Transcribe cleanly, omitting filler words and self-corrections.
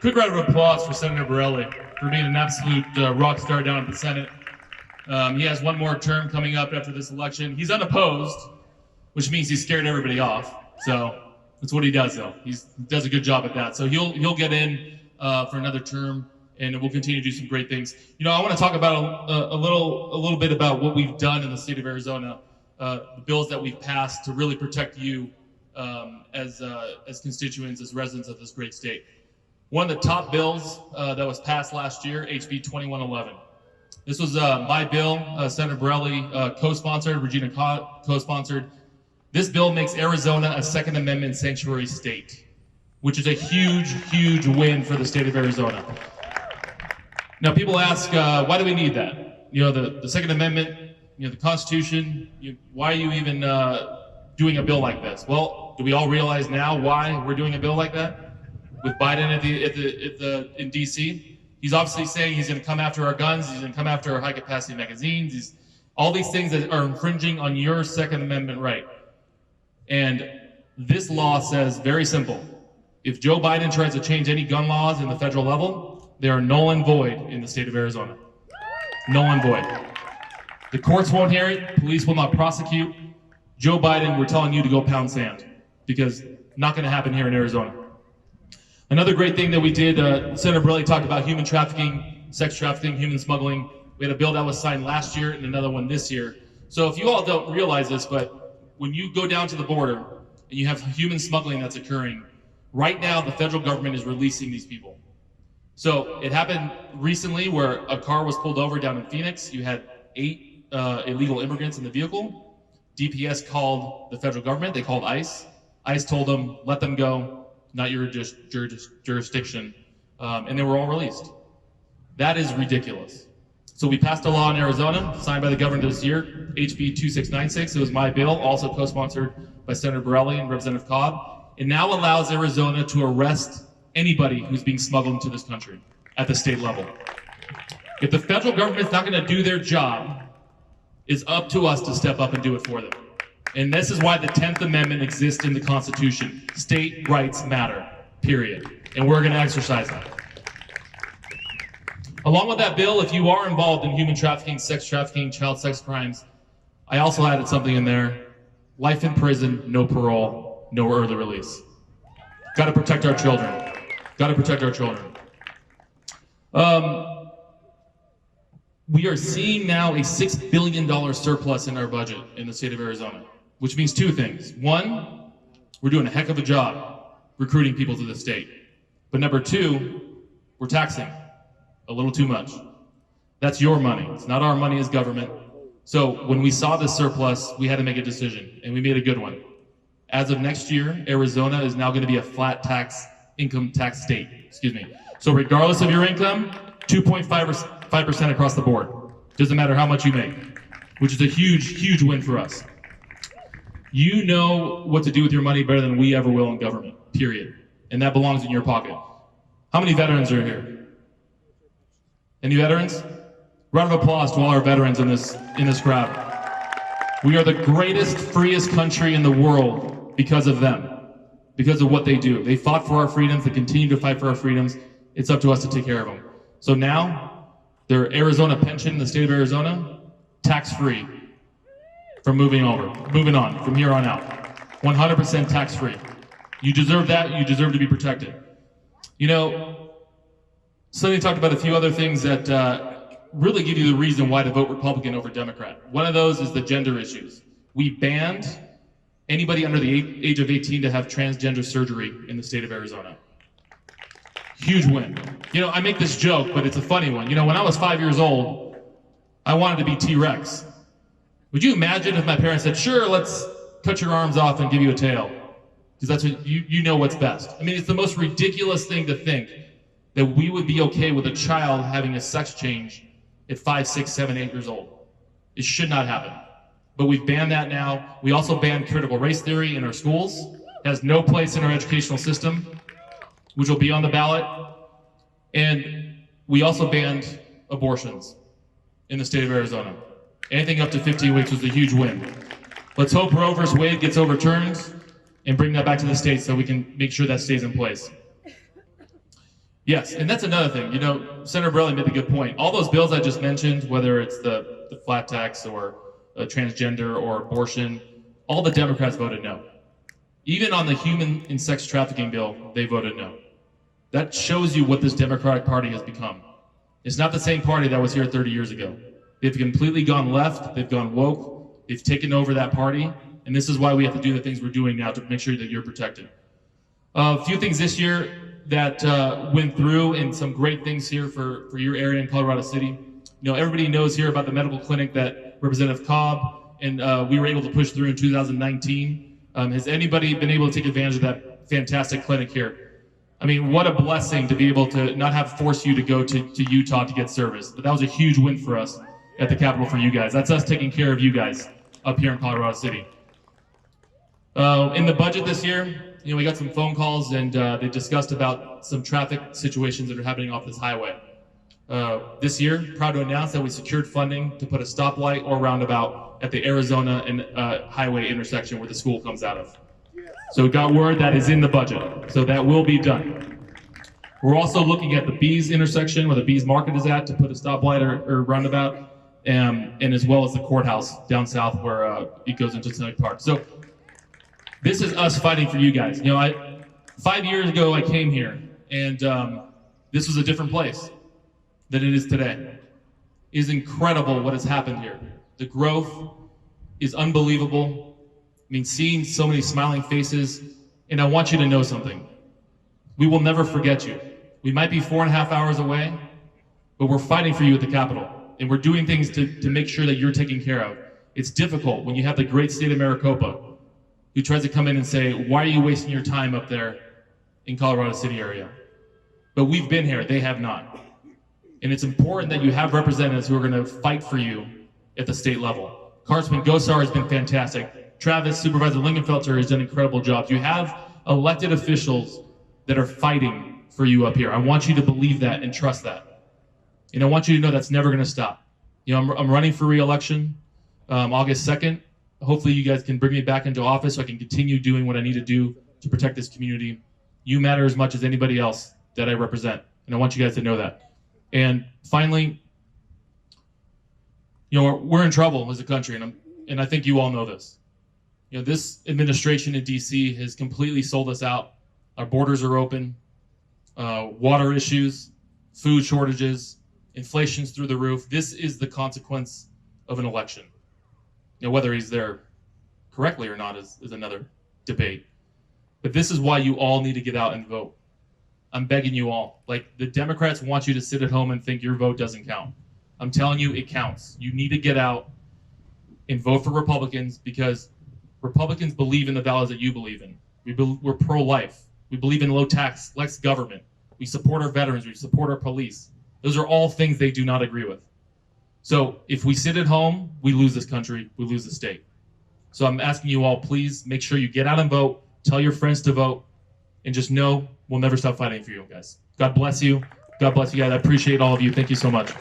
quick round of applause for Senator Borelli for being an absolute rock star down at the Senate. He has one more term coming up after this election. He's unopposed, which means he's scared everybody off. So that's what he does, though. He does a good job at that. So he'll get in for another term, and we'll continue to do some great things. You know, I want to talk about a little bit about what we've done in the state of Arizona, the bills that we've passed to really protect you as constituents, as residents of this great state. One of the top bills that was passed last year, HB 2111. This was my bill, Senator Borelli co-sponsored, Regina co-sponsored. This bill makes Arizona a Second Amendment sanctuary state, which is a huge, huge win for the state of Arizona. Now, people ask, why do we need that? You know, the Second Amendment, you know, the Constitution, why are you even doing a bill like this? Well, do we all realize now why we're doing a bill like that? With Biden in D.C., he's obviously saying he's going to come after our guns, he's going to come after our high-capacity magazines, all these things that are infringing on your Second Amendment right. And this law says, very simple, if Joe Biden tries to change any gun laws in the federal level, they are null and void in the state of Arizona. Null and void. The courts won't hear it, police will not prosecute. Joe Biden, we're telling you to go pound sand, because not going to happen here in Arizona. Another great thing that we did, Senator Borelli talked about human trafficking, sex trafficking, human smuggling. We had a bill that was signed last year and another one this year. So if you all don't realize this, but when you go down to the border and you have human smuggling that's occurring, right now the federal government is releasing these people. So it happened recently where a car was pulled over down in Phoenix. You had 8 illegal immigrants in the vehicle. DPS called the federal government, they called ICE. ICE told them, let them go. Not your jurisdiction, and they were all released. That is ridiculous. So we passed a law in Arizona, signed by the governor this year, HB 2696. It was my bill, also co-sponsored by Senator Borelli and Representative Cobb. It now allows Arizona to arrest anybody who's being smuggled into this country at the state level. If the federal government's not going to do their job, it's up to us to step up and do it for them. And this is why the 10th Amendment exists in the Constitution. State rights matter, period. And we're going to exercise that. Along with that bill, if you are involved in human trafficking, sex trafficking, child sex crimes, I also added something in there. Life in prison, no parole, no early release. Got to protect our children. Got to protect our children. We are seeing now a $6 billion surplus in our budget in the state of Arizona, which means 2 things. 1, we're doing a heck of a job recruiting people to the state. But number 2, we're taxing a little too much. That's your money. It's not our money as government. So when we saw this surplus, we had to make a decision, and we made a good one. As of next year, Arizona is now going to be a flat tax, income tax state. Excuse me. So regardless of your income, 2.5% across the board. Doesn't matter how much you make, which is a huge, huge win for us. You know what to do with your money better than we ever will in government, period. And that belongs in your pocket. How many veterans are here? Any veterans? Round of applause to all our veterans in this crowd. We are the greatest, freest country in the world because of them, because of what they do. They fought for our freedoms, they continue to fight for our freedoms. It's up to us to take care of them. So now, their Arizona pension in the state of Arizona, tax-free. Moving on, from here on out. 100% tax-free. You deserve that, you deserve to be protected. You know, Sonny talked about a few other things that really give you the reason why to vote Republican over Democrat. One of those is the gender issues. We banned anybody under the age of 18 to have transgender surgery in the state of Arizona. Huge win. You know, I make this joke, but it's a funny one. You know, when I was 5 years old, I wanted to be T-Rex. Would you imagine if my parents said, sure, let's cut your arms off and give you a tail? Because that's what you know what's best. I mean, it's the most ridiculous thing to think that we would be okay with a child having a sex change at 5, 6, 7, 8 years old. It should not happen. But we've banned that now. We also banned critical race theory in our schools. It has no place in our educational system, which will be on the ballot. And we also banned abortions in the state of Arizona. Anything up to 15 weeks was a huge win. Let's hope Roe v. Wade gets overturned and bring that back to the state so we can make sure that stays in place. Yes, and that's another thing. You know, Senator Borelli made a good point. All those bills I just mentioned, whether it's the flat tax or transgender or abortion, all the Democrats voted no. Even on the human and sex trafficking bill, they voted no. That shows you what this Democratic Party has become. It's not the same party that was here 30 years ago. They've completely gone left, they've gone woke, they've taken over that party, and this is why we have to do the things we're doing now to make sure that you're protected. A few things this year that went through, and some great things here for your area in Colorado City. You know, everybody knows here about the medical clinic that Representative Cobb and we were able to push through in 2019. Has anybody been able to take advantage of that fantastic clinic here? I mean, what a blessing to be able to not have to force you to go to Utah to get service. But that was a huge win for us at the Capitol for you guys. That's us taking care of you guys up here in Colorado City. In the budget this year, you know, we got some phone calls and they discussed about some traffic situations that are happening off this highway. This year, proud to announce that we secured funding to put a stoplight or roundabout at the Arizona and highway intersection where the school comes out of. So we got word that is in the budget, so that will be done. We're also looking at the Bees intersection where the Bees Market is at to put a stoplight or roundabout, and as well as the courthouse down south where it goes into Seneca Park. So this is us fighting for you guys. You know, 5 years ago I came here, and this was a different place than it is today. It is incredible what has happened here. The growth is unbelievable. I mean, seeing so many smiling faces, and I want you to know something. We will never forget you. We might be 4.5 hours away, but we're fighting for you at the Capitol, and we're doing things to make sure that you're taken care of. It's difficult when you have the great state of Maricopa who tries to come in and say, why are you wasting your time up there in Colorado City area? But we've been here, they have not. And it's important that you have representatives who are gonna fight for you at the state level. Congressman Gosar has been fantastic. Travis, Supervisor Lingenfelter has done incredible jobs. You have elected officials that are fighting for you up here. I want you to believe that and trust that. And I want you to know that's never gonna stop. You know, I'm running for re-election August 2nd. Hopefully you guys can bring me back into office so I can continue doing what I need to do to protect this community. You matter as much as anybody else that I represent, and I want you guys to know that. And finally, you know, we're in trouble as a country, and I think you all know this. You know, this administration in DC has completely sold us out. Our borders are open, water issues, food shortages, inflation's through the roof. This is the consequence of an election. You know, whether he's there correctly or not is another debate. But this is why you all need to get out and vote. I'm begging you all. Like, the Democrats want you to sit at home and think your vote doesn't count. I'm telling you, it counts. You need to get out and vote for Republicans, because Republicans believe in the values that you believe in. We're pro-life. We believe in low tax, less government. We support our veterans. We support our police. Those are all things they do not agree with. So if we sit at home, we lose this country, we lose the state. So I'm asking you all, please make sure you get out and vote, tell your friends to vote, and just know we'll never stop fighting for you guys. God bless you. God bless you guys. I appreciate all of you. Thank you so much.